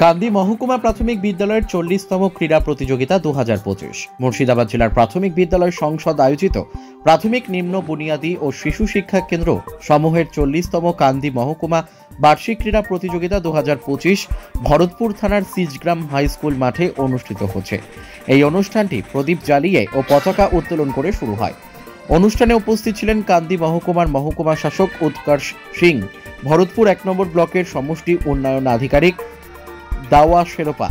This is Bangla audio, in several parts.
কান্দি মহকুমা প্রাথমিক বিদ্যালয়ের 40তম ক্রীড়া প্রতিযোগিতা 2025 মুর্শিদাবাদ জেলার প্রাথমিক বিদ্যালয় সংসদ আয়োজিত প্রাথমিক নিম্ন বুনিয়াদী ও শিশু শিক্ষা কেন্দ্র সমূহের 40তম কান্দি মহকুমা বার্ষিক ক্রীড়া প্রতিযোগিতা 2025 ভরতপুর থানার সিজগ্রাম হাই স্কুল মাঠে অনুষ্ঠিত হচ্ছে। এই অনুষ্ঠানটি প্রদীপ জ্বালিয়ে ও পতাকা উত্তোলন করে শুরু হয়। অনুষ্ঠানে উপস্থিত ছিলেন কান্দি মহকুমার মহকুমা শাসক উৎকর্ষ সিং, ভরতপুর 1 নম্বর ব্লকের সমষ্টি উন্নয়ন আধিকারিক দাওয়া শেরোপা,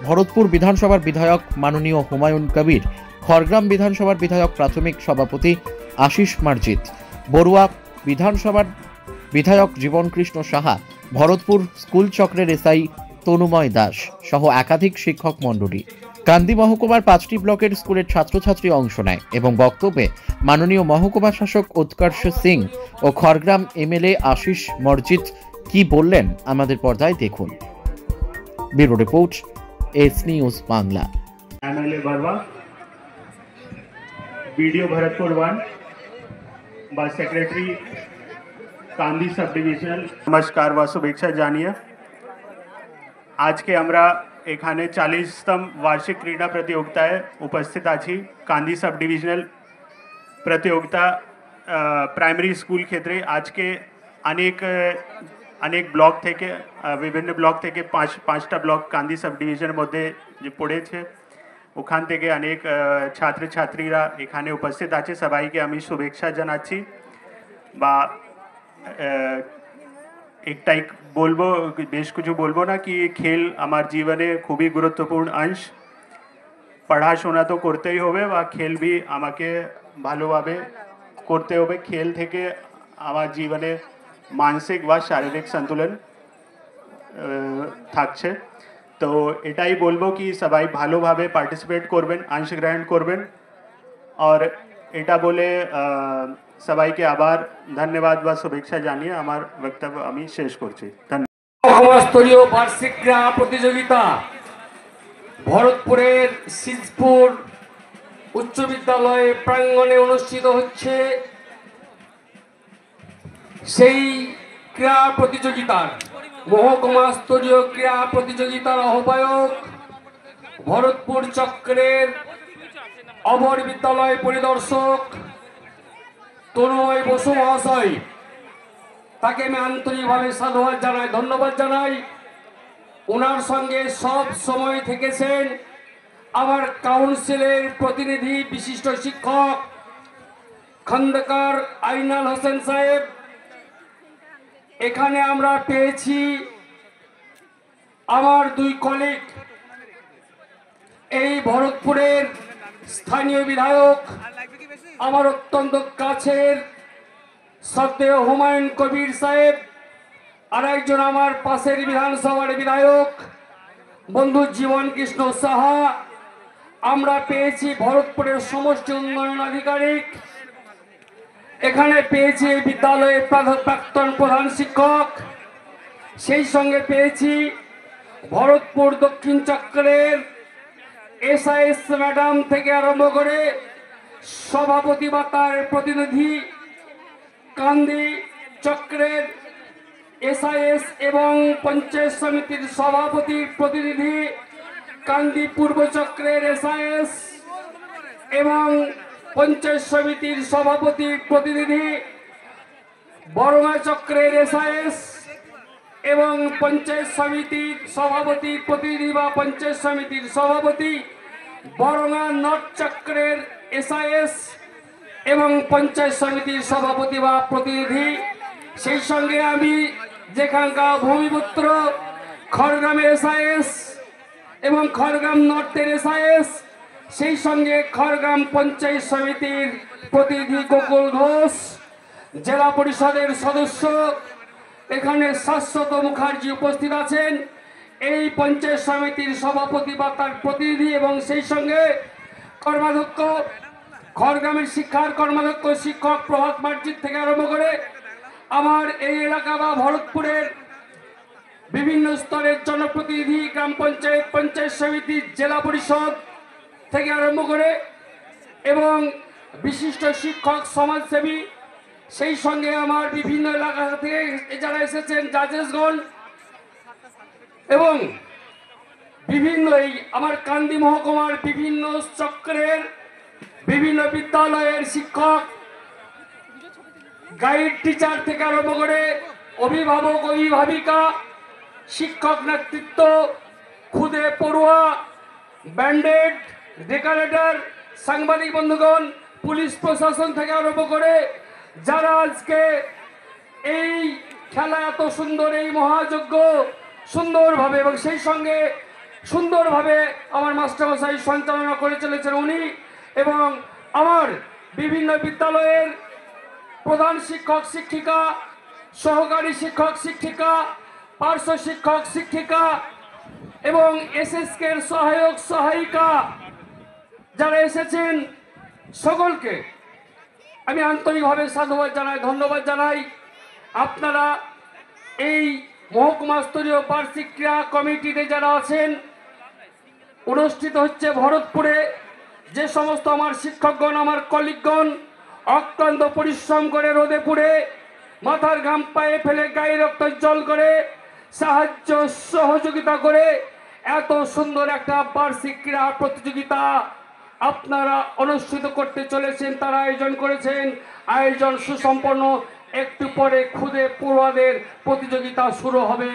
ভরতপুর বিধানসভার বিধায়ক মাননীয় হুমায়ুন কবির, খড়গ্রাম বিধানসভার বিধায়ক প্রাথমিক সভাপতি আশিস মার্জিত, বড়ুয়া বিধানসভার বিধায়ক জীবনকৃষ্ণ সাহা, ভরতপুর স্কুল চক্রের এসআই তনুময় দাস সহ একাধিক শিক্ষক মণ্ডলী। কান্দি মহকুমার 5টি ব্লকের স্কুলের ছাত্রছাত্রী অংশ নেয় এবং বক্তব্যে মাননীয় মহকুমা শাসক উৎকর্ষ সিং ও খড়গ্রাম এমএলএ আশিস মার্জিত কি বললেন আমাদের পর্দায় দেখুন। Bureau report, S news Bangla. MLA Barwa, BDO Bharatpur 1 বা सेक्रेटरी कांदी सब डिविजनल नमस्कार व शुभेच्छा জানিয়ে আজকে আমরা এখানে 40তম বার্ষিক ক্রীড়া প্রতিযোগিতায় উপস্থিত আছি। কান্দি सब डिविजनल प्रतियोगिता प्राइमरी स्कूल क्षेत्रे আজকে अनेक ब्लॉक থেকে विभिन्न ब्लॉक থেকে पाँचटा ब्लॉक कांदी सब डिविजन মধ্যে যে পড়েছে ওখান থেকে অনেক ছাত্রছাত্রীরা এখানে উপস্থিত আছে। সবাইকে আমি শুভেচ্ছা জানাচ্ছি। বা একটাই বলবো, বেশ কিছু বলবো না, কি খেল আমার জীবনে খুবই গুরুত্বপূর্ণ অংশ। পড়াশোনা তো করতেই হবে বা খেল भी আমাকে ভালোভাবে করতে হবে। খেল থেকে আমার জীবনে মানসিক বা শারীরিক সন্তুলন থাকছে। তো এটাই বলবো কি সবাই ভালোভাবে পার্টিসিপেট করবেন, অংশগ্রহণ করবেন। আর এটা বলে সবাইকে আবার ধন্যবাদ বা শুভেচ্ছা জানিয়ে আমার বক্তব্য আমি শেষ করছি। ধন্যবাদ। স্তরীয় বার্ষিক ক্রীড়া প্রতিযোগিতা ভরতপুরের সিজপুর উচ্চ বিদ্যালয়ে প্রাঙ্গণে অনুষ্ঠিত হচ্ছে। সেই ক্রীড়া প্রতিযোগিতার মহকুমা স্তরীয় ক্রীড়া প্রতিযোগিতার আহ্বায়ক ভরতপুর চক্রের অবর বিদ্যালয় পরিদর্শক তনুময় বসু মহাশয়, তাকে আমি আন্তরিকভাবে সাধুবাদ জানাই, ধন্যবাদ জানাই। ওনার সঙ্গে সব সময় থেকেছেন আমার কাউন্সিলের প্রতিনিধি বিশিষ্ট শিক্ষক খন্দকার আইনাল হোসেন সাহেব। এখানে আমরা পেয়েছি আমার দুই কলিগ, এই ভরতপুরের স্থানীয় বিধায়ক আমার অত্যন্ত কাছের শ্রদ্ধেয় হুমায়ুন কবির সাহেব, আর একজন আমার পাশের বিধানসভার বিধায়ক বন্ধু জীবনকৃষ্ণ সাহা। আমরা পেয়েছি ভরতপুরের সমষ্টি উন্নয়ন আধিকারিক, এখানে পেয়েছি বিদ্যালয়ের প্রাক্তন প্রধান শিক্ষক, সেই সঙ্গে পেয়েছি ভরতপুর দক্ষিণ চক্রের এসআইএস ম্যাডাম থেকে আরম্ভ করে সভাপতি বা তার প্রতিনিধি, কান্দি চক্রের এসআইএস এবং পঞ্চায়েত সমিতির সভাপতির প্রতিনিধি, কান্দি পূর্ব চক্রের এসআইএস এবং পঞ্চায়েত সমিতির সভাপতির প্রতিনিধি, বরঙা চক্রের এসআইএস এবং পঞ্চায়েত সমিতির সভাপতির প্রতিনিধি বা পঞ্চায়েত সমিতির সভাপতি, বরঙা নর্থ চক্রের এসআইএস এবং পঞ্চায়েত সমিতির সভাপতি বা প্রতিনিধি। সেই সঙ্গে আমি যেখানকার ভূমিপুত্র খড়গ্রামের এসআইএস এবং খড়গ্রাম নর্থের এসআইএস, সেই সঙ্গে খড়গ্রাম পঞ্চায়েত সমিতির প্রতিনিধি গোকুল ঘোষ, জেলা পরিষদের সদস্য এখানে শাশ্বত মুখার্জি উপস্থিত আছেন, এই পঞ্চায়েত সমিতির সভাপতি বা তার প্রতিনিধি, এবং সেই সঙ্গে কর্মাধ্যক্ষ খড়গ্রামের শিক্ষার কর্মাধ্যক্ষ শিক্ষক প্রভাত মার্জিত থেকে আরম্ভ করে আমার এই এলাকা বা ভরতপুরের বিভিন্ন স্তরের জনপ্রতিনিধি, গ্রাম পঞ্চায়েত, পঞ্চায়েত সমিতি, জেলা পরিষদ থেকে আরম্ভ করে এবং বিশিষ্ট শিক্ষক সমাজসেবী, সেই সঙ্গে আমার বিভিন্ন এলাকা থেকে যারা এসেছেন জাজেসগণ এবং বিভিন্ন এই আমার কান্দি মহকুমার বিভিন্ন চক্রের বিভিন্ন বিদ্যালয়ের শিক্ষক, গাইড টিচার থেকে আরম্ভ করে অভিভাবক অভিভাবিকা, শিক্ষক নেতৃত্ব, খুদে পড়ুয়া, ব্যান্ডেড, ডেকারেটর, সাংবাদিক বন্ধুগণ, পুলিশ প্রশাসন থেকে আরম্ভ করে যারা আজকে এই খেলা এত সুন্দর, এই মহাযজ্ঞ সুন্দরভাবে এবং সেই সঙ্গে সুন্দরভাবে আমার মাস্টারমশাই সঞ্চালনা করে চলেছেন উনি, এবং আমার বিভিন্ন বিদ্যালয়ের প্রধান শিক্ষক শিক্ষিকা, সহকারী শিক্ষক শিক্ষিকা, পার্শ্ব শিক্ষক শিক্ষিকা এবং এসএসকে এর সহায়ক সহায়িকা যারা এসেছেন সকলকে আমি আন্তরিকভাবে সাধুবাদ জানাই, ধন্যবাদ জানাই। আপনারা এই মহকুমা স্তরীয় বার্ষিক ক্রীড়া কমিটিতে যারা আছেন, অনুষ্ঠিত হচ্ছে ভরতপুরে, যে সমস্ত আমার শিক্ষকগণ, আমার কলিগগণ অক্লান্ত পরিশ্রম করে রোদে পুড়ে মাথার ঘাম পায়ে ফেলে গায়ে রক্ত জল করে সাহায্য সহযোগিতা করে এত সুন্দর একটা বার্ষিক ক্রীড়া প্রতিযোগিতা আপনারা অনুষ্ঠিত করতে চলেছেন, তারা আয়োজন করেছেন। আয়োজন সুসম্পন্ন, একটু পরে খুদে পড়ুয়াদের প্রতিযোগিতা শুরু হবে।